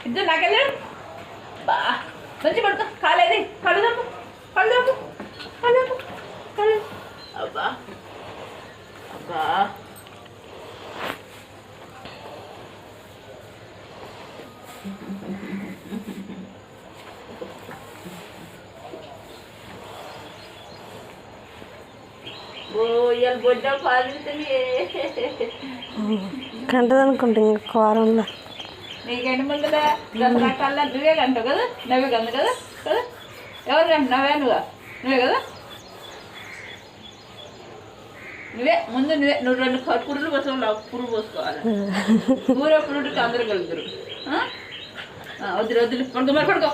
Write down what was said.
ఇద్దరు నాకెళ్ళాడు బా మంచి పడుకో కాలేది కళ్ళు తప్పు కళ్ళు తప్పు కళ్ళు తప్పు కళ్ళు అబ్బా అబ్బా ఇవాళ బొడ్డలు పాలిస్తుంది కంటదనుకుంటా ఇంకా కారంలో నీకంటే ముందులే దసరా కల్లా నువ్వే కంటావు కదా నవ్వే కందు కదా కదా ఎవరు కంట నవ్వే నువ్వే కదా నువ్వే ముందు నువ్వు రెండు పురులు పోసుకోవాలి పురుగు పోసుకోవాలి కూర పురుడికి అందరూ కలుగుతారు వద్దురు వద్దులు పడుకో మరి పడుకో